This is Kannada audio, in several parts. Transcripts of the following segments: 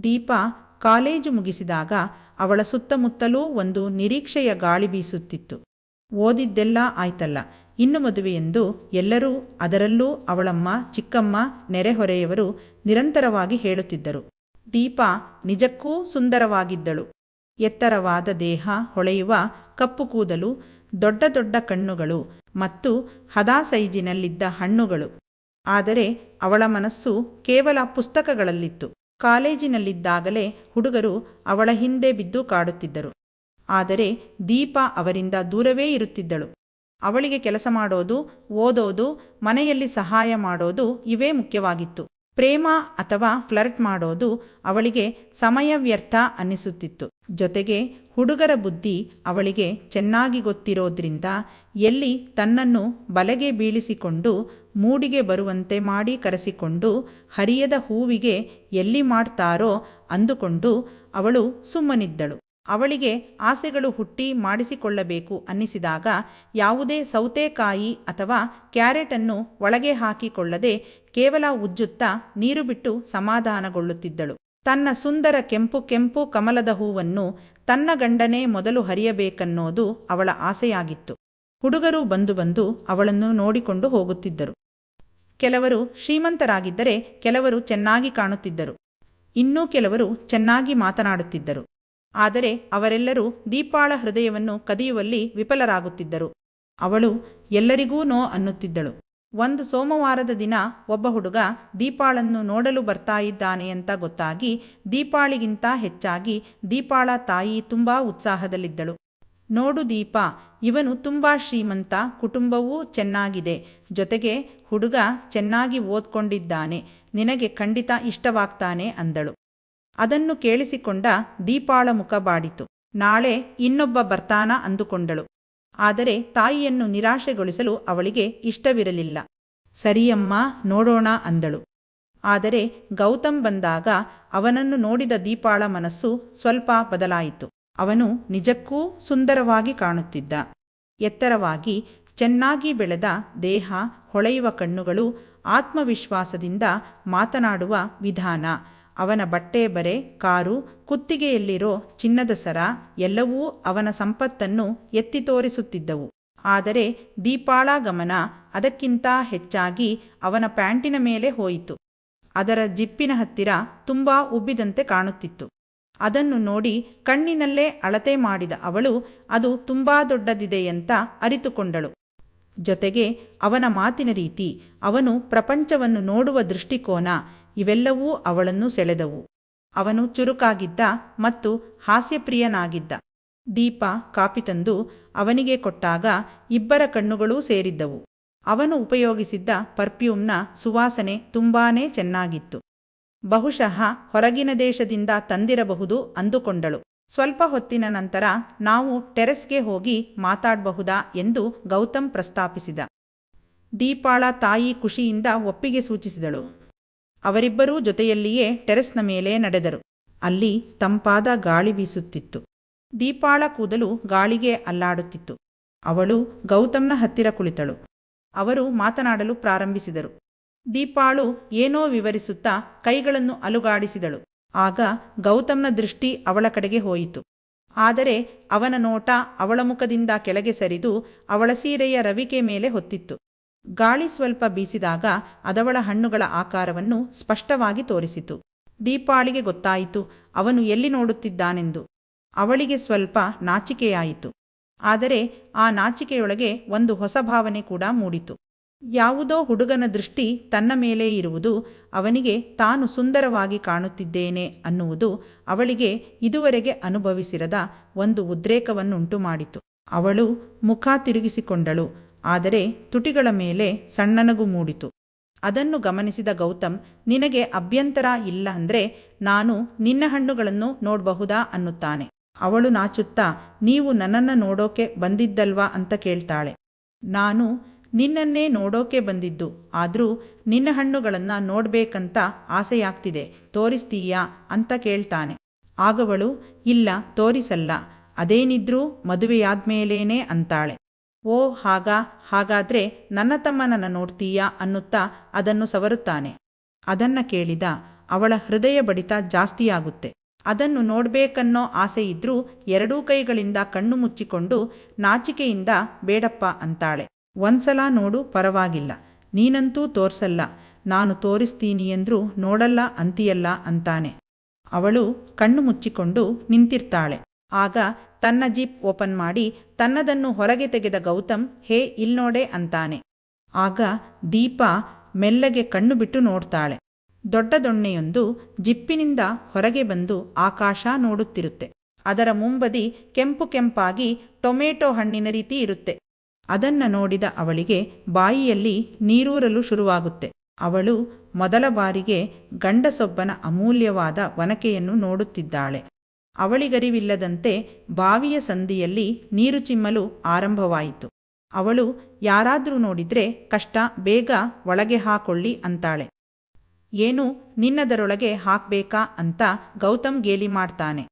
ದೀಪ ಕಾಲೇಜು ಮುಗಿಸಿದಾಗ ಅವಳ ಸುತ್ತಮುತ್ತಲೂ ಒಂದು ನಿರೀಕ್ಷೆಯ ಗಾಳಿ ಬೀಸುತ್ತಿತ್ತು. ಓದಿದ್ದೆಲ್ಲ ಆಯ್ತಲ್ಲ, ಇನ್ನು ಮದುವೆಯೆಂದು ಎಲ್ಲರೂ, ಅದರಲ್ಲೂ ಅವಳಮ್ಮ, ಚಿಕ್ಕಮ್ಮ, ನೆರೆಹೊರೆಯವರು ನಿರಂತರವಾಗಿ ಹೇಳುತ್ತಿದ್ದರು. ದೀಪ ನಿಜಕ್ಕೂ ಸುಂದರವಾಗಿದ್ದಳು. ಎತ್ತರವಾದ ದೇಹ, ಹೊಳೆಯುವ ಕಪ್ಪು ಕೂದಲು, ದೊಡ್ಡ ದೊಡ್ಡ ಕಣ್ಣುಗಳು ಮತ್ತು ಹದಾ ಸೈಜಿನಲ್ಲಿದ್ದ ಹಣ್ಣುಗಳು. ಆದರೆ ಅವಳ ಮನಸ್ಸು ಕೇವಲ ಪುಸ್ತಕಗಳಲ್ಲಿತ್ತು. ಕಾಲೇಜಿನಲ್ಲಿದ್ದಾಗಲೇ ಹುಡುಗರು ಅವಳ ಹಿಂದೆ ಬಿದ್ದು ಕಾಡುತ್ತಿದ್ದರು. ಆದರೆ ದೀಪ ಅವರಿಂದ ದೂರವೇ ಇರುತ್ತಿದ್ದಳು. ಅವಳಿಗೆ ಕೆಲಸ ಮಾಡೋದು, ಓದೋದು, ಮನೆಯಲ್ಲಿ ಸಹಾಯ ಮಾಡೋದು ಇವೇ ಮುಖ್ಯವಾಗಿತ್ತು. ಪ್ರೇಮ ಅಥವಾ ಫ್ಲರ್ಟ್ ಮಾಡೋದು ಅವಳಿಗೆ ಸಮಯ ವ್ಯರ್ಥ ಅನ್ನಿಸುತ್ತಿತ್ತು. ಜೊತೆಗೆ ಹುಡುಗರ ಬುದ್ಧಿ ಅವಳಿಗೆ ಚೆನ್ನಾಗಿ ಗೊತ್ತಿರೋದ್ರಿಂದ ಎಲ್ಲಿ ತನ್ನನ್ನು ಬಲೆಗೆ ಬೀಳಿಸಿಕೊಂಡು ಮೂಡಿಗೆ ಬರುವಂತೆ ಮಾಡಿ ಕರೆಸಿಕೊಂಡು ಹರಿಯದ ಹೂವಿಗೆ ಎಲ್ಲಿ ಮಾಡ್ತಾರೋ ಅಂದುಕೊಂಡು ಅವಳು ಸುಮ್ಮನಿದ್ದಳು. ಅವಳಿಗೆ ಆಸೆಗಳು ಹುಟ್ಟಿ ಮಾಡಿಸಿಕೊಳ್ಳಬೇಕು ಅನ್ನಿಸಿದಾಗ ಯಾವುದೇ ಸೌತೆಕಾಯಿ ಅಥವಾ ಕ್ಯಾರೆಟನ್ನು ಒಳಗೆ ಹಾಕಿಕೊಳ್ಳದೆ ಕೇವಲ ಉಜ್ಜುತ್ತಾ ನೀರು ಬಿಟ್ಟು ಸಮಾಧಾನಗೊಳ್ಳುತ್ತಿದ್ದಳು. ತನ್ನ ಸುಂದರ ಕೆಂಪು ಕೆಂಪು ಕಮಲದ ಹೂವನ್ನು ತನ್ನ ಗಂಡನೇ ಮೊದಲು ಹರಿಯಬೇಕನ್ನೋದು ಅವಳ ಆಸೆಯಾಗಿತ್ತು. ಹುಡುಗರು ಬಂದು ಬಂದು ಅವಳನ್ನು ನೋಡಿಕೊಂಡು ಹೋಗುತ್ತಿದ್ದರು. ಕೆಲವರು ಶ್ರೀಮಂತರಾಗಿದ್ದರೆ ಕೆಲವರು ಚೆನ್ನಾಗಿ ಕಾಣುತ್ತಿದ್ದರು. ಇನ್ನೂ ಕೆಲವರು ಚೆನ್ನಾಗಿ ಮಾತನಾಡುತ್ತಿದ್ದರು. ಆದರೆ ಅವರೆಲ್ಲರೂ ದೀಪಾಳ ಹೃದಯವನ್ನು ಕದಿಯುವಲ್ಲಿ ವಿಫಲರಾಗುತ್ತಿದ್ದರು. ಅವಳು ಎಲ್ಲರಿಗೂ ನೋ ಅನ್ನುತ್ತಿದ್ದಳು. ಒಂದು ಸೋಮವಾರದ ದಿನ ಒಬ್ಬ ಹುಡುಗ ದೀಪಾಳನ್ನು ನೋಡಲು ಬರ್ತಾಯಿದ್ದಾನೆ ಅಂತ ಗೊತ್ತಾಗಿ ದೀಪಾಳಿಗಿಂತ ಹೆಚ್ಚಾಗಿ ದೀಪಾಳ ತಾಯಿ ತುಂಬಾ ಉತ್ಸಾಹದಲ್ಲಿದ್ದಳು. ನೋಡು ದೀಪ, ಇವನು ತುಂಬಾ ಶ್ರೀಮಂತ, ಕುಟುಂಬವೂ ಚೆನ್ನಾಗಿದೆ, ಜೊತೆಗೆ ಹುಡುಗ ಚೆನ್ನಾಗಿ ಓದ್ಕೊಂಡಿದ್ದಾನೆ, ನಿನಗೆ ಖಂಡಿತ ಇಷ್ಟವಾಗ್ತಾನೆ ಅಂದಳು. ಅದನ್ನು ಕೇಳಿಸಿಕೊಂಡ ದೀಪಾಳ ಮುಖ ಬಾಡಿತು. ನಾಳೆ ಇನ್ನೊಬ್ಬ ಬರ್ತಾನ ಅಂದುಕೊಂಡಳು. ಆದರೆ ತಾಯಿಯನ್ನು ನಿರಾಶೆಗೊಳಿಸಲು ಅವಳಿಗೆ ಇಷ್ಟವಿರಲಿಲ್ಲ. ಸರಿಯಮ್ಮ, ನೋಡೋಣ ಅಂದಳು. ಆದರೆ ಗೌತಮ್ ಬಂದಾಗ ಅವನನ್ನು ನೋಡಿದ ದೀಪಾಳ ಮನಸ್ಸು ಸ್ವಲ್ಪ ಬದಲಾಯಿತು. ಅವನು ನಿಜಕ್ಕೂ ಸುಂದರವಾಗಿ ಕಾಣುತ್ತಿದ್ದ. ಎತ್ತರವಾಗಿ ಚೆನ್ನಾಗಿ ಬೆಳೆದ ದೇಹ, ಹೊಳೆಯುವ ಕಣ್ಣುಗಳು, ಆತ್ಮವಿಶ್ವಾಸದಿಂದ ಮಾತನಾಡುವ ವಿಧಾನ, ಅವನ ಬಟ್ಟೆ ಬರೆ, ಕಾರು, ಕುತ್ತಿಗೆಯಲ್ಲಿರೋ ಚಿನ್ನದ ಸರ ಎಲ್ಲವೂ ಅವನ ಸಂಪತ್ತನ್ನು ಎತ್ತಿ ತೋರಿಸುತ್ತಿದ್ದವು. ಆದರೆ ದೀಪಾಳ ಗಮನ ಅದಕ್ಕಿಂತ ಹೆಚ್ಚಾಗಿ ಅವನ ಪ್ಯಾಂಟಿನ ಮೇಲೆ ಹೋಯಿತು. ಅದರ ಜಿಪ್ಪಿನ ಹತ್ತಿರ ತುಂಬಾ ಉಬ್ಬಿದಂತೆ ಕಾಣುತ್ತಿತ್ತು. ಅದನ್ನು ನೋಡಿ ಕಣ್ಣಿನಲ್ಲೇ ಅಳತೆ ಮಾಡಿದ ಅವಳು ಅದು ತುಂಬಾ ದೊಡ್ಡದಿದೆಯಂತ ಅರಿತುಕೊಂಡಳು. ಜೊತೆಗೆ ಅವನ ಮಾತಿನ ರೀತಿ, ಅವನು ಪ್ರಪಂಚವನ್ನು ನೋಡುವ ದೃಷ್ಟಿಕೋನ ಇವೆಲ್ಲವೂ ಅವಳನ್ನು ಸೆಳೆದವು. ಅವನು ಚುರುಕಾಗಿದ್ದ ಮತ್ತು ಹಾಸ್ಯಪ್ರಿಯನಾಗಿದ್ದ. ದೀಪ ಕಾಪಿ ತಂದು ಅವನಿಗೆ ಕೊಟ್ಟಾಗ ಇಬ್ಬರ ಕಣ್ಣುಗಳೂ ಸೇರಿದ್ದವು. ಅವನು ಉಪಯೋಗಿಸಿದ್ದ ಪರ್ಫ್ಯೂಮ್ನ ಸುವಾಸನೆ ತುಂಬಾನೇ ಚೆನ್ನಾಗಿತ್ತು. ಬಹುಶಃ ಹೊರಗಿನ ದೇಶದಿಂದ ತಂದಿರಬಹುದು ಅಂದುಕೊಂಡಳು. ಸ್ವಲ್ಪ ಹೊತ್ತಿನ ನಂತರ ನಾವು ಟೆರೆಸ್ಗೆ ಹೋಗಿ ಮಾತಾಡಬಹುದಾ ಎಂದು ಗೌತಮ್ ಪ್ರಸ್ತಾಪಿಸಿದ. ದೀಪಾಳ ತಾಯಿ ಖುಷಿಯಿಂದ ಒಪ್ಪಿಗೆ ಸೂಚಿಸಿದಳು. ಅವರಿಬ್ಬರೂ ಜೊತೆಯಲ್ಲಿಯೇ ಟೆರೆಸ್ನ ಮೇಲೆ ನಡೆದರು. ಅಲ್ಲಿ ತಂಪಾದ ಗಾಳಿ ಬೀಸುತ್ತಿತ್ತು. ದೀಪಾಳ ಕೂದಲು ಗಾಳಿಗೆ ಅಲ್ಲಾಡುತ್ತಿತ್ತು. ಅವಳು ಗೌತಮ್ನ ಹತ್ತಿರ ಕುಳಿತಳು. ಅವರು ಮಾತನಾಡಲು ಪ್ರಾರಂಭಿಸಿದರು. ದೀಪಾಳು ಏನೋ ವಿವರಿಸುತ್ತಾ ಕೈಗಳನ್ನು ಅಲುಗಾಡಿಸಿದಳು. ಆಗ ಗೌತಮ್ನ ದೃಷ್ಟಿ ಅವಳ ಕಡೆಗೆ ಹೋಯಿತು. ಆದರೆ ಅವನ ನೋಟ ಅವಳ ಮುಖದಿಂದ ಕೆಳಗೆ ಸರಿದು ಅವಳ ಸೀರೆಯ ರವಿಕೆ ಮೇಲೆ ಹೊತ್ತಿತ್ತು. ಗಾಳಿ ಸ್ವಲ್ಪ ಬೀಸಿದಾಗ ಅದವಳ ಹಣ್ಣುಗಳ ಆಕಾರವನ್ನು ಸ್ಪಷ್ಟವಾಗಿ ತೋರಿಸಿತು. ದೀಪಾಳಿಗೆ ಗೊತ್ತಾಯಿತು ಅವನು ಎಲ್ಲಿ ನೋಡುತ್ತಿದ್ದಾನೆಂದು. ಅವಳಿಗೆ ಸ್ವಲ್ಪ ನಾಚಿಕೆಯಾಯಿತು. ಆದರೆ ಆ ನಾಚಿಕೆಯೊಳಗೆ ಒಂದು ಹೊಸ ಭಾವನೆ ಕೂಡ ಮೂಡಿತು. ಯಾವುದೋ ಹುಡುಗನ ದೃಷ್ಟಿ ತನ್ನ ಮೇಲೆ ಇರುವುದು, ಅವನಿಗೆ ತಾನು ಸುಂದರವಾಗಿ ಕಾಣುತ್ತಿದ್ದೇನೆ ಅನ್ನುವುದು ಅವಳಿಗೆ ಇದುವರೆಗೆ ಅನುಭವಿಸಿರದ ಒಂದು ಉದ್ರೇಕವನ್ನುಂಟು ಮಾಡಿತು. ಅವಳು ಮುಖ ತಿರುಗಿಸಿಕೊಂಡಳು. ಆದರೆ ತುಟಿಗಳ ಮೇಲೆ ಸಣ್ಣನಗು ಮೂಡಿತು. ಅದನ್ನು ಗಮನಿಸಿದ ಗೌತಮ್, ನಿನಗೆ ಅಭ್ಯಂತರ ಇಲ್ಲ ಅಂದ್ರೆ ನಾನು ನಿನ್ನ ಹಣ್ಣುಗಳನ್ನು ನೋಡಬಹುದಾ ಅನ್ನುತ್ತಾನೆ. ಅವಳು ನಾಚುತ್ತಾ, ನೀವು ನನ್ನನ್ನು ನೋಡೋಕೆ ಬಂದಿದ್ದಲ್ವಾ ಅಂತ ಕೇಳ್ತಾಳೆ. ನಾನು ನಿನ್ನನ್ನೇ ನೋಡೋಕೆ ಬಂದಿದ್ದು, ಆದರೂ ನಿನ್ನ ಹಣ್ಣುಗಳನ್ನು ನೋಡ್ಬೇಕಂತ ಆಸೆಯಾಗ್ತಿದೆ, ತೋರಿಸ್ತೀಯಾ ಅಂತ ಕೇಳ್ತಾನೆ. ಆಗವಳು, ಇಲ್ಲ ತೋರಿಸಲ್ಲ, ಅದೇನಿದ್ರೂ ಮದುವೆಯಾದ್ಮೇಲೇನೆ ಅಂತಾಳೆ. ಓ ಹಾಗಾದ್ರೆ ನನ್ನ ತಮ್ಮನನ್ನು ನೋಡ್ತೀಯಾ ಅನ್ನುತ್ತಾ ಅದನ್ನು ಸವರುತ್ತಾನೆ. ಅದನ್ನ ಕೇಳಿದ ಅವಳ ಹೃದಯ ಬಡಿತ ಜಾಸ್ತಿಯಾಗುತ್ತೆ. ಅದನ್ನು ನೋಡ್ಬೇಕನ್ನೋ ಆಸೆ ಇದ್ರೂ ಎರಡೂ ಕೈಗಳಿಂದ ಕಣ್ಣು ಮುಚ್ಚಿಕೊಂಡು ನಾಚಿಕೆಯಿಂದ ಬೇಡಪ್ಪ ಅಂತಾಳೆ. ಒಂದ್ಸಲ ನೋಡು, ಪರವಾಗಿಲ್ಲ, ನೀನಂತೂ ತೋರ್ಸಲ್ಲ, ನಾನು ತೋರಿಸ್ತೀನಿ ಎಂದ್ರೂ ನೋಡಲ್ಲ ಅಂತೀಯಲ್ಲ ಅಂತಾನೆ. ಅವಳು ಕಣ್ಣು ಮುಚ್ಚಿಕೊಂಡು ನಿಂತಿರ್ತಾಳೆ. ಆಗ ತನ್ನ ಜೀಪ್ ಓಪನ್ ಮಾಡಿ ತನ್ನದನ್ನು ಹೊರಗೆ ತೆಗೆದ ಗೌತಮ್, ಹೇ ಇಲ್ನೋಡೆ ಅಂತಾನೆ. ಆಗ ದೀಪಾ ಮೆಲ್ಲಗೆ ಕಣ್ಣು ಬಿಟ್ಟು ನೋಡ್ತಾಳೆ. ದೊಡ್ಡ ದೊಣ್ಣೆಯೊಂದು ಜಿಪ್ಪಿನಿಂದ ಹೊರಗೆ ಬಂದು ಆಕಾಶ ನೋಡುತ್ತಿರುತ್ತೆ. ಅದರ ಮುಂಬದಿ ಕೆಂಪು ಕೆಂಪಾಗಿ ಟೊಮೆಟೊ ಹಣ್ಣಿನ ರೀತಿ ಇರುತ್ತೆ. ಅದನ್ನ ನೋಡಿದ ಅವಳಿಗೆ ಬಾಯಿಯಲ್ಲಿ ನೀರೂರಲು ಶುರುವಾಗುತ್ತೆ. ಅವಳು ಮೊದಲ ಬಾರಿಗೆ ಗಂಡಸೊಬ್ಬನ ಅಮೂಲ್ಯವಾದ ವನಕೆಯನ್ನು ನೋಡುತ್ತಿದ್ದಾಳೆ. ಅವಳಿಗರಿವಿಲ್ಲದಂತೆ ಬಾವಿಯ ಸಂದಿಯಲ್ಲಿ ನೀರು ಚಿಮ್ಮಲು ಆರಂಭವಾಯಿತು. ಅವಳು ಯಾರಾದ್ರೂ ನೋಡಿದ್ರೆ ಕಷ್ಟ, ಬೇಗ ಒಳಗೆ ಹಾಕೊಳ್ಳಿ ಅಂತಾಳೆ. ಏನು, ನಿನ್ನದರೊಳಗೆ ಹಾಕ್ಬೇಕಾ ಅಂತ ಗೌತಮ್ ಗೇಲಿ ಮಾಡ್ತಾನೆ.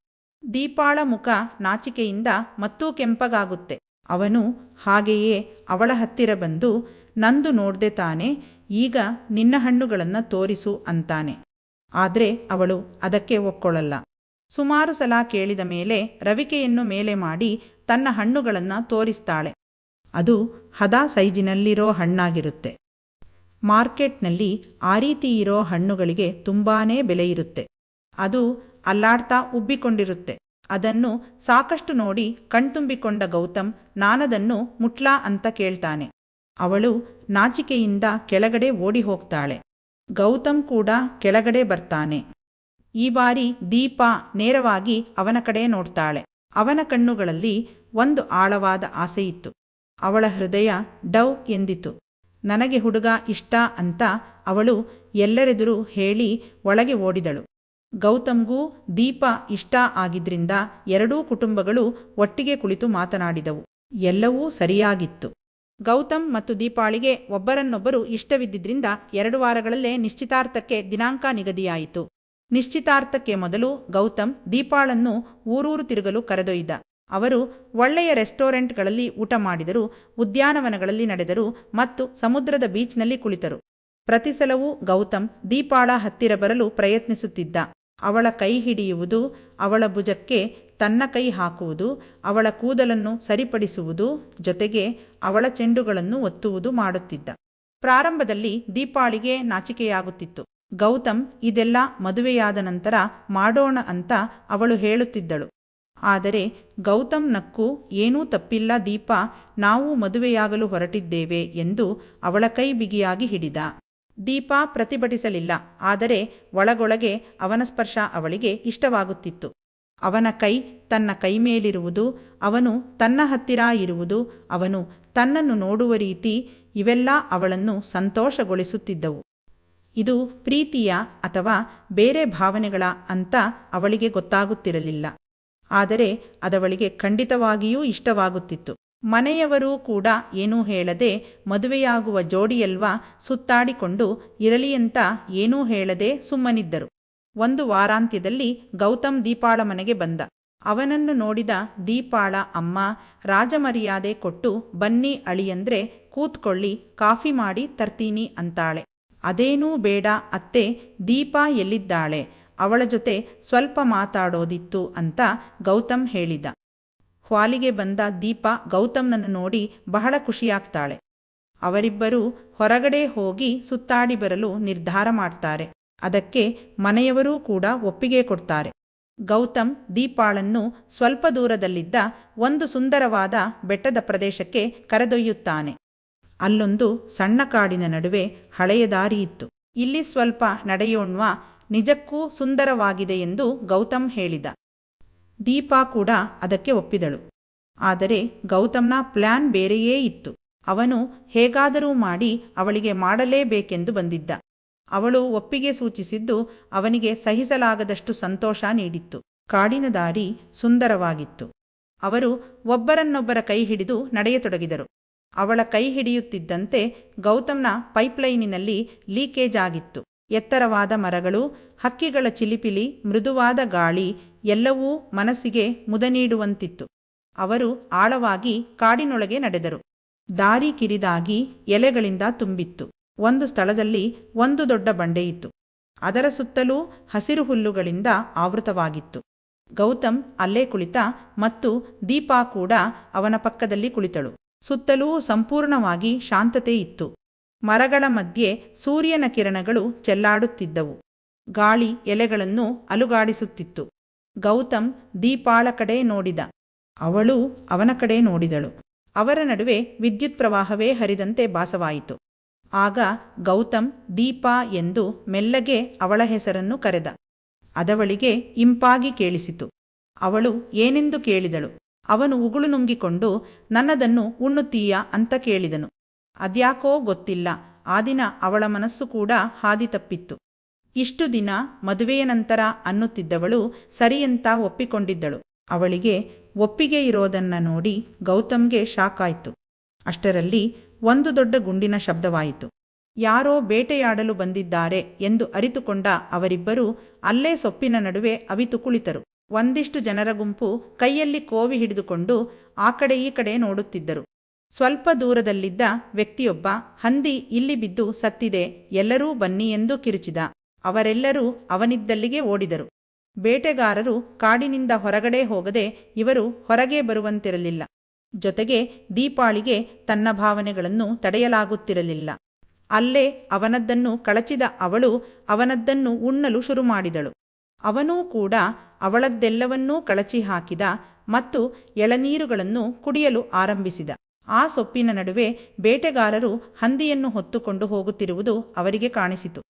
ದೀಪಾಳ ಮುಖ ನಾಚಿಕೆಯಿಂದ ಮತ್ತೂ ಕೆಂಪಗಾಗುತ್ತೆ. ಅವನು ಹಾಗೆಯೇ ಅವಳ ಹತ್ತಿರ ಬಂದು, ನಂದು ನೋಡ್ದೆ ತಾನೆ, ಈಗ ನಿನ್ನ ಹಣ್ಣುಗಳನ್ನು ತೋರಿಸು ಅಂತಾನೆ. ಆದ್ರೆ ಅವಳು ಅದಕ್ಕೆ ಒಪ್ಕೊಳ್ಳಲ್ಲ. ಸುಮಾರು ಸಲ ಕೇಳಿದ ಮೇಲೆ ರವಿಕೆಯನ್ನು ಮೇಲೆ ಮಾಡಿ ತನ್ನ ಹಣ್ಣುಗಳನ್ನು ತೋರಿಸ್ತಾಳೆ. ಅದು ಹದ ಸೈಜಿನಲ್ಲಿರೋ ಹಣ್ಣಾಗಿರುತ್ತೆ. ಮಾರ್ಕೆಟ್ನಲ್ಲಿ ಆ ರೀತಿ ಇರೋ ಹಣ್ಣುಗಳಿಗೆ ತುಂಬಾನೇ ಬೆಲೆ ಇರುತ್ತೆ. ಅದು ಅಲ್ಲಾಡ್ತಾ ಉಬ್ಬಿಕೊಂಡಿರುತ್ತೆ. ಅದನ್ನು ಸಾಕಷ್ಟು ನೋಡಿ ಕಣ್ತುಂಬಿಕೊಂಡ ಗೌತಮ್, ನಾನದನ್ನು ಮುಟ್ಲಾ ಅಂತ ಕೇಳ್ತಾನೆ. ಅವಳು ನಾಚಿಕೆಯಿಂದ ಕೆಳಗಡೆ ಓಡಿ ಹೋಗ್ತಾಳೆ. ಗೌತಮ್ ಕೂಡ ಕೆಳಗಡೆ ಬರ್ತಾನೆ. ಈ ಬಾರಿ ದೀಪಾ ನೇರವಾಗಿ ಅವನ ಕಡೆ ನೋಡ್ತಾಳೆ. ಅವನ ಕಣ್ಣುಗಳಲ್ಲಿ ಒಂದು ಆಳವಾದ ಆಸೆಯಿತ್ತು. ಅವಳ ಹೃದಯ ಡವ್ ಎಂದಿತು. ನನಗೆ ಹುಡುಗ ಇಷ್ಟ ಅಂತ ಅವಳು ಎಲ್ಲರೆದುರು ಹೇಳಿ ಒಳಗೆ ಓಡಿದಳು. ಗೌತಮ್ಗೂ ದೀಪಾ ಇಷ್ಟ ಆಗಿದ್ರಿಂದ ಎರಡೂ ಕುಟುಂಬಗಳು ಒಟ್ಟಿಗೆ ಕುಳಿತು ಮಾತನಾಡಿದವು. ಎಲ್ಲವೂ ಸರಿಯಾಗಿತ್ತು. ಗೌತಮ್ ಮತ್ತು ದೀಪಾಳಿಗೆ ಒಬ್ಬರನ್ನೊಬ್ಬರು ಇಷ್ಟವಿದ್ದಿದ್ರಿಂದ 2 ವಾರಗಳಲ್ಲೇ ನಿಶ್ಚಿತಾರ್ಥಕ್ಕೆ ದಿನಾಂಕ ನಿಗದಿಯಾಯಿತು. ನಿಶ್ಚಿತಾರ್ಥಕ್ಕೆ ಮೊದಲು ಗೌತಮ್ ದೀಪಾಳನ್ನು ಊರೂರು ತಿರುಗಲು ಕರೆದೊಯ್ದ. ಅವರು ಒಳ್ಳೆಯ ರೆಸ್ಟೋರೆಂಟ್ಗಳಲ್ಲಿ ಊಟ ಮಾಡಿದರು, ಉದ್ಯಾನವನಗಳಲ್ಲಿ ನಡೆದರು ಮತ್ತು ಸಮುದ್ರದ ಬೀಚ್ನಲ್ಲಿ ಕುಳಿತರು. ಪ್ರತಿ ಸಲವೂ ಗೌತಮ್ ದೀಪಾಳ ಹತ್ತಿರ ಬರಲು ಪ್ರಯತ್ನಿಸುತ್ತಿದ್ದ. ಅವಳ ಕೈ ಹಿಡಿಯುವುದು, ಅವಳ ಭುಜಕ್ಕೆ ತನ್ನ ಕೈ ಹಾಕುವುದು, ಅವಳ ಕೂದಲನ್ನು ಸರಿಪಡಿಸುವುದು, ಜೊತೆಗೆ ಅವಳ ಚೆಂಡುಗಳನ್ನು ಒತ್ತುವುದು ಮಾಡುತ್ತಿದ್ದ. ಪ್ರಾರಂಭದಲ್ಲಿ ದೀಪಾಳಿಗೆ ನಾಚಿಕೆಯಾಗುತ್ತಿತ್ತು. ಗೌತಮ್ ಇದೆಲ್ಲ ಮದುವೆಯಾದ ನಂತರ ಮಾಡೋಣ ಅಂತ ಅವಳು ಹೇಳುತ್ತಿದ್ದಳು. ಆದರೆ ಗೌತಮ್ ನಕ್ಕು, ಏನೂ ತಪ್ಪಿಲ್ಲ ದೀಪಾ, ನಾವು ಮದುವೆಯಾಗಲು ಹೊರಟಿದ್ದೇವೆ ಎಂದು ಅವಳ ಕೈ ಬಿಗಿಯಾಗಿ ಹಿಡಿದ. ದೀಪಾ ಪ್ರತಿಭಟಿಸಲಿಲ್ಲ. ಆದರೆ ಒಳಗೊಳಗೆ ಅವನ ಸ್ಪರ್ಶ ಅವಳಿಗೆ ಇಷ್ಟವಾಗುತ್ತಿತ್ತು. ಅವನ ಕೈ ತನ್ನ ಕೈ ಮೇಲಿರುವುದು, ಅವನು ತನ್ನ ಹತ್ತಿರ ಇರುವುದು, ಅವನು ತನ್ನನ್ನು ನೋಡುವ ರೀತಿ, ಇವೆಲ್ಲ ಅವಳನ್ನು ಸಂತೋಷಗೊಳಿಸುತ್ತಿದ್ದವು. ಇದು ಪ್ರೀತಿಯ ಅಥವಾ ಬೇರೆ ಭಾವನೆಗಳ ಅಂತ ಅವಳಿಗೆ ಗೊತ್ತಾಗುತ್ತಿರಲಿಲ್ಲ. ಆದರೆ ಅದವಳಿಗೆ ಖಂಡಿತವಾಗಿಯೂ ಇಷ್ಟವಾಗುತ್ತಿತ್ತು. ಮನೆಯವರೂ ಕೂಡ ಏನೂ ಹೇಳದೆ, ಮದುವೆಯಾಗುವ ಜೋಡಿಯಲ್ವಾ, ಸುತ್ತಾಡಿಕೊಂಡು ಇರಲಿ ಅಂತ ಏನೂ ಹೇಳದೆ ಸುಮ್ಮನಿದ್ದರು. ಒಂದು ವಾರಾಂತ್ಯದಲ್ಲಿ ಗೌತಮ್ ದೀಪಾಳ ಮನೆಗೆ ಬಂದ. ಅವನನ್ನು ನೋಡಿದ ದೀಪಾಳ ಅಮ್ಮ ರಾಜಮರ್ಯಾದೆ ಕೊಟ್ಟು, ಬನ್ನಿ ಅಳಿಯಂದ್ರೆ ಕೂತ್ಕೊಳ್ಳಿ, ಕಾಫಿ ಮಾಡಿ ತರ್ತೀನಿ ಅಂತಾಳೆ. ಅದೇನೂ ಬೇಡ ಅತ್ತೆ, ದೀಪಾ ಎಲ್ಲಿದ್ದಾಳೆ, ಅವಳ ಜೊತೆ ಸ್ವಲ್ಪ ಮಾತಾಡೋದಿತ್ತು ಅಂತ ಗೌತಮ್ ಹೇಳಿದ. ಹಾಲಿಗೆ ಬಂದ ದೀಪಾ ಗೌತಮ್ನನ್ನು ನೋಡಿ ಬಹಳ ಖುಷಿಯಾಗ್ತಾಳೆ. ಅವರಿಬ್ಬರೂ ಹೊರಗಡೆ ಹೋಗಿ ಸುತ್ತಾಡಿ ಬರಲು ನಿರ್ಧಾರ ಮಾಡ್ತಾರೆ. ಅದಕ್ಕೆ ಮನೆಯವರೂ ಕೂಡ ಒಪ್ಪಿಗೆ ಕೊಡ್ತಾರೆ. ಗೌತಮ್ ದೀಪಾಳನ್ನು ಸ್ವಲ್ಪ ದೂರದಲ್ಲಿದ್ದ ಒಂದು ಸುಂದರವಾದ ಬೆಟ್ಟದ ಪ್ರದೇಶಕ್ಕೆ ಕರೆದೊಯ್ಯುತ್ತಾನೆ. ಅಲ್ಲೊಂದು ಸಣ್ಣ ಕಾಡಿನ ನಡುವೆ ಹಳೆಯ ದಾರಿ ಇತ್ತು. ಇಲ್ಲಿ ಸ್ವಲ್ಪ ನಡೆಯೋಣ್ವಾ, ನಿಜಕ್ಕೂ ಸುಂದರವಾಗಿದೆ ಎಂದು ಗೌತಮ್ ಹೇಳಿದ. ದೀಪಾ ಕೂಡ ಅದಕ್ಕೆ ಒಪ್ಪಿದಳು. ಆದರೆ ಗೌತಮ್ನ ಪ್ಲಾನ್ ಬೇರೆಯೇ ಇತ್ತು. ಅವನು ಹೇಗಾದರೂ ಮಾಡಿ ಅವಳಿಗೆ ಮಾಡಲೇಬೇಕೆಂದು ಬಂದಿದ್ದ. ಅವಳು ಒಪ್ಪಿಗೆ ಸೂಚಿಸಿದ್ದು ಅವನಿಗೆ ಸಹಿಸಲಾಗದಷ್ಟು ಸಂತೋಷ ನೀಡಿತ್ತು. ಕಾಡಿನ ದಾರಿ ಸುಂದರವಾಗಿತ್ತು. ಅವರು ಒಬ್ಬರನ್ನೊಬ್ಬರ ಕೈ ಹಿಡಿದು ನಡೆಯತೊಡಗಿದರು. ಅವಳ ಕೈ ಹಿಡಿಯುತ್ತಿದ್ದಂತೆ ಗೌತಮ್ನ ಪೈಪ್ಲೈನಿನಲ್ಲಿ ಲೀಕೇಜ್ ಆಗಿತ್ತು. ಎತ್ತರವಾದ ಮರಗಳು, ಹಕ್ಕಿಗಳ ಚಿಲಿಪಿಲಿ, ಮೃದುವಾದ ಗಾಳಿ ಎಲ್ಲವೂ ಮನಸ್ಸಿಗೆ ಮುದ ನೀಡುವಂತಿತ್ತು. ಅವರು ಆಳವಾಗಿ ಕಾಡಿನೊಳಗೆ ನಡೆದರು. ದಾರಿ ಕಿರಿದಾಗಿ ಎಲೆಗಳಿಂದ ತುಂಬಿತ್ತು. ಒಂದು ಸ್ಥಳದಲ್ಲಿ ಒಂದು ದೊಡ್ಡ ಬಂಡೆಯಿತ್ತು. ಅದರ ಸುತ್ತಲೂ ಹಸಿರು ಹುಲ್ಲುಗಳಿಂದ ಆವೃತವಾಗಿತ್ತು. ಗೌತಮ್ ಅಲ್ಲೇ ಕುಳಿತ ಮತ್ತು ದೀಪಾ ಕೂಡ ಅವನ ಪಕ್ಕದಲ್ಲಿ ಕುಳಿತಳು. ಸುತ್ತಲೂ ಸಂಪೂರ್ಣವಾಗಿ ಶಾಂತತೆ ಇತ್ತು. ಮರಗಳ ಮಧ್ಯೆ ಸೂರ್ಯನ ಕಿರಣಗಳು ಚೆಲ್ಲಾಡುತ್ತಿದ್ದವು. ಗಾಳಿ ಎಲೆಗಳನ್ನು ಅಲುಗಾಡಿಸುತ್ತಿತ್ತು. ಗೌತಮ್ ದೀಪಾಳ ಕಡೆ ನೋಡಿದ. ಅವಳು ಅವನ ಕಡೆ ನೋಡಿದಳು. ಅವರ ನಡುವೆ ವಿದ್ಯುತ್ ಪ್ರವಾಹವೇ ಹರಿದಂತೆ ಭಾಸವಾಯಿತು. ಆಗ ಗೌತಮ್ ದೀಪಾ ಎಂದು ಮೆಲ್ಲಗೆ ಅವಳ ಹೆಸರನ್ನು ಕರೆದ. ಅದವಳಿಗೆ ಇಂಪಾಗಿ ಕೇಳಿಸಿತು. ಅವಳು ಏನೆಂದು ಕೇಳಿದಳು. ಅವನು ಉಗುಳು ನುಂಗಿಕೊಂಡು ನನ್ನದನ್ನು ಉಣ್ಣುತ್ತೀಯಾ ಅಂತ ಕೇಳಿದನು. ಅದ್ಯಾಕೋ ಗೊತ್ತಿಲ್ಲ, ಆ ದಿನ ಅವಳ ಮನಸ್ಸು ಕೂಡ ಹಾದಿ ತಪ್ಪಿತ್ತು. ಇಷ್ಟು ದಿನ ಮದುವೆಯ ನಂತರ ಅನ್ನುತ್ತಿದ್ದವಳು ಸರಿಯಂತ ಒಪ್ಪಿಕೊಂಡಿದ್ದಳು. ಅವಳಿಗೆ ಒಪ್ಪಿಗೆ ಇರೋದನ್ನ ನೋಡಿ ಗೌತಮ್ಗೆ ಶಾಕ್ ಆಯ್ತು. ಅಷ್ಟರಲ್ಲಿ ಒಂದು ದೊಡ್ಡ ಗುಂಡಿನ ಶಬ್ದವಾಯಿತು. ಯಾರೋ ಬೇಟೆಯಾಡಲು ಬಂದಿದ್ದಾರೆ ಎಂದು ಅರಿತುಕೊಂಡ ಅವರಿಬ್ಬರೂ ಅಲ್ಲೇ ಸೊಪ್ಪಿನ ನಡುವೆ ಅವಿತು ಕುಳಿತರು. ಒಂದಿಷ್ಟು ಜನರ ಗುಂಪು ಕೈಯಲ್ಲಿ ಕೋವಿ ಹಿಡಿದುಕೊಂಡು ಆ ಕಡೆ ಈ ಕಡೆ ನೋಡುತ್ತಿದ್ದರು. ಸ್ವಲ್ಪ ದೂರದಲ್ಲಿದ್ದ ವ್ಯಕ್ತಿಯೊಬ್ಬ, ಹಂದಿ ಇಲ್ಲಿ ಬಿದ್ದು ಸತ್ತಿದೆ, ಎಲ್ಲರೂ ಬನ್ನಿ ಎಂದು ಕಿರುಚಿದ. ಅವರೆಲ್ಲರೂ ಅವನಿದ್ದಲ್ಲಿಗೆ ಓಡಿದರು. ಬೇಟೆಗಾರರು ಕಾಡಿನಿಂದ ಹೊರಗಡೆ ಹೋಗದೆ ಇವರು ಹೊರಗೆ ಬರುವಂತಿರಲಿಲ್ಲ. ಜೊತೆಗೆ ದೀಪಾಳಿಗೆ ತನ್ನ ಭಾವನೆಗಳನ್ನು ತಡೆಯಲಾಗುತ್ತಿರಲಿಲ್ಲ. ಅಲ್ಲೇ ಅವನದ್ದನ್ನು ಕಳಚಿದ ಅವಳು ಅವನದ್ದನ್ನು ಉಣ್ಣಲು ಶುರು ಮಾಡಿದಳು. ಅವನೂ ಕೂಡ ಅವಳದ್ದೆಲ್ಲವನ್ನೂ ಕಳಚಿ ಹಾಕಿದ ಮತ್ತು ಎಳನೀರುಗಳನ್ನು ಕುಡಿಯಲು ಆರಂಭಿಸಿದ. ಆ ಸೊಪ್ಪಿನ ನಡುವೆ ಬೇಟೆಗಾರರು ಹಂದಿಯನ್ನು ಹೊತ್ತುಕೊಂಡು ಹೋಗುತ್ತಿರುವುದು ಅವರಿಗೆ ಕಾಣಿಸಿತು.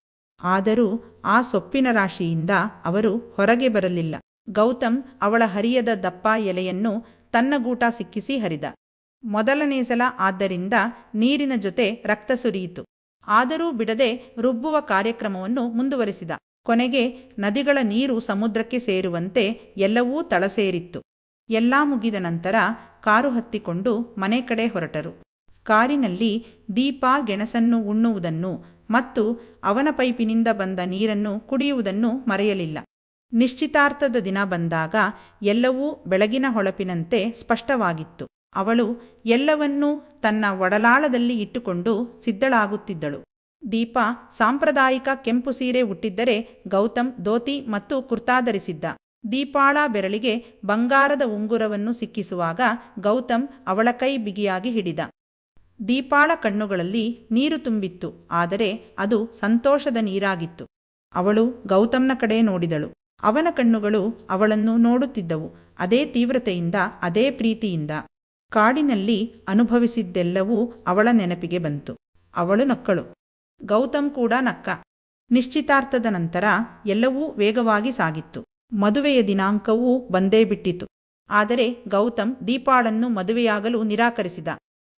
ಆದರೂ ಆ ಸೊಪ್ಪಿನ ರಾಶಿಯಿಂದ ಅವರು ಹೊರಗೆ ಬರಲಿಲ್ಲ. ಗೌತಮ್ ಅವಳ ಹರಿಯದ ದಪ್ಪ ಎಲೆಯನ್ನು ತನ್ನ ಗೂಟ ಸಿಕ್ಕಿಸಿ ಹರಿದ. ಮೊದಲನೇ ಸಲ ಆದ್ದರಿಂದ ನೀರಿನ ಜೊತೆ ರಕ್ತ ಸುರಿಯಿತು. ಆದರೂ ಬಿಡದೆ ರುಬ್ಬುವ ಕಾರ್ಯಕ್ರಮವನ್ನು ಮುಂದುವರಿಸಿದ. ಕೊನೆಗೆ ನದಿಗಳ ನೀರು ಸಮುದ್ರಕ್ಕೆ ಸೇರುವಂತೆ ಎಲ್ಲವೂ ತಳಸೇರಿತ್ತು. ಎಲ್ಲ ಮುಗಿದ ನಂತರ ಕಾರು ಹತ್ತಿಕೊಂಡು ಮನೆ ಕಡೆ ಹೊರಟರು. ಕಾರಿನಲ್ಲಿ ದೀಪಾ ಗೆಣಸನ್ನು ಉಣ್ಣುವುದನ್ನು ಮತ್ತು ಅವನ ಪೈಪಿನಿಂದ ಬಂದ ನೀರನ್ನು ಕುಡಿಯುವುದನ್ನು ಮರೆಯಲಿಲ್ಲ. ನಿಶ್ಚಿತಾರ್ಥದ ದಿನ ಬಂದಾಗ ಎಲ್ಲವೂ ಬೆಳಗಿನ ಹೊಳಪಿನಂತೆ ಸ್ಪಷ್ಟವಾಗಿತ್ತು. ಅವಳು ಎಲ್ಲವನ್ನೂ ತನ್ನ ಒಡಲಾಳದಲ್ಲಿ ಇಟ್ಟುಕೊಂಡು ಸಿದ್ಧಳಾಗುತ್ತಿದ್ದಳು. ದೀಪಾ ಸಾಂಪ್ರದಾಯಿಕ ಕೆಂಪು ಸೀರೆ ಉಟ್ಟಿದ್ದರೆ ಗೌತಮ್ ಧೋತಿ ಮತ್ತು ಕುರ್ತಾ ಧರಿಸಿದ್ದ. ದೀಪಾಳ ಬೆರಳಿಗೆ ಬಂಗಾರದ ಉಂಗುರವನ್ನು ಸಿಕ್ಕಿಸುವಾಗ ಗೌತಮ್ ಅವಳ ಕೈ ಬಿಗಿಯಾಗಿ ಹಿಡಿದ. ದೀಪಾಳ ಕಣ್ಣುಗಳಲ್ಲಿ ನೀರು ತುಂಬಿತ್ತು, ಆದರೆ ಅದು ಸಂತೋಷದ ನೀರಾಗಿತ್ತು. ಅವಳು ಗೌತಮ್ನ ಕಡೆ ನೋಡಿದಳು. ಅವನ ಕಣ್ಣುಗಳು ಅವಳನ್ನು ನೋಡುತ್ತಿದ್ದವು, ಅದೇ ತೀವ್ರತೆಯಿಂದ, ಅದೇ ಪ್ರೀತಿಯಿಂದ. ಕಾಡಿನಲ್ಲಿ ಅನುಭವಿಸಿದ್ದೆಲ್ಲವೂ ಅವಳ ನೆನಪಿಗೆ ಬಂತು. ಅವಳು ನಕ್ಕಳು. ಗೌತಮ್ ಕೂಡ ನಕ್ಕ. ನಿಶ್ಚಿತಾರ್ಥದ ನಂತರ ಎಲ್ಲವೂ ವೇಗವಾಗಿ ಸಾಗಿತ್ತು. ಮದುವೆಯ ದಿನಾಂಕವೂ ಬಂದೇ ಬಿಟ್ಟಿತು. ಆದರೆ ಗೌತಮ್ ದೀಪಾಳನ್ನು ಮದುವೆಯಾಗಲು ನಿರಾಕರಿಸಿದ.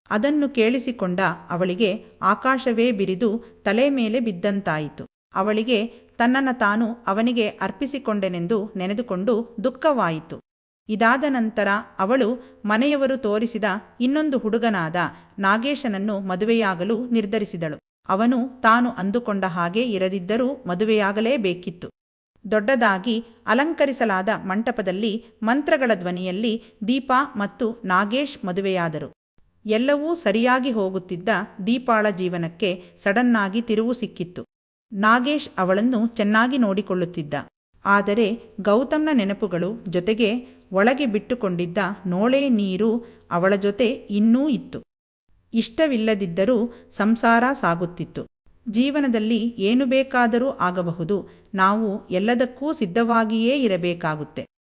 ಅದನ್ನು ಕೇಳಿಸಿಕೊಂಡ ಅವಳಿಗೆ ಆಕಾಶವೇ ಬಿರಿದು ತಲೆ ಮೇಲೆ ಬಿದ್ದಂತಾಯಿತು. ಅವಳಿಗೆ ತನ್ನನ್ನು ತಾನು ಅವನಿಗೆ ಅರ್ಪಿಸಿಕೊಂಡೆನೆಂದು ನೆನೆದುಕೊಂಡು ದುಃಖವಾಯಿತು. ಇದಾದ ನಂತರ ಅವಳು ಮನೆಯವರು ತೋರಿಸಿದ ಇನ್ನೊಂದು ಹುಡುಗನಾದ ನಾಗೇಶನನ್ನು ಮದುವೆಯಾಗಲು ನಿರ್ಧರಿಸಿದಳು. ಅವನು ತಾನು ಅಂದುಕೊಂಡ ಹಾಗೆ ಇರದಿದ್ದರೂ ಮದುವೆಯಾಗಲೇಬೇಕಿತ್ತು. ದೊಡ್ಡದಾಗಿ ಅಲಂಕರಿಸಲಾದ ಮಂಟಪದಲ್ಲಿ ಮಂತ್ರಗಳ ಧ್ವನಿಯಲ್ಲಿ ದೀಪಾ ಮತ್ತು ನಾಗೇಶ್ ಮದುವೆಯಾದರು. ಎಲ್ಲವೂ ಸರಿಯಾಗಿ ಹೋಗುತ್ತಿದ್ದ ದೀಪಾಳ ಜೀವನಕ್ಕೆ ಸಡನ್ನಾಗಿ ತಿರುವು ಸಿಕ್ಕಿತ್ತು. ನಾಗೇಶ್ ಅವಳನ್ನು ಚೆನ್ನಾಗಿ ನೋಡಿಕೊಳ್ಳುತ್ತಿದ್ದ. ಆದರೆ ಗೌತಮ್ನ ನೆನಪುಗಳು ಜೊತೆಗೆ ಒಳಗೆ ಬಿಟ್ಟುಕೊಂಡಿದ್ದ ನೋಳೆ ನೀರು ಅವಳ ಜೊತೆ ಇನ್ನೂ ಇತ್ತು. ಇಷ್ಟವಿಲ್ಲದಿದ್ದರೂ ಸಂಸಾರ ಸಾಗುತ್ತಿತ್ತು. ಜೀವನದಲ್ಲಿ ಏನು ಬೇಕಾದರೂ ಆಗಬಹುದು, ನಾವು ಎಲ್ಲದಕ್ಕೂ ಸಿದ್ಧವಾಗಿಯೇ ಇರಬೇಕಾಗುತ್ತೆ.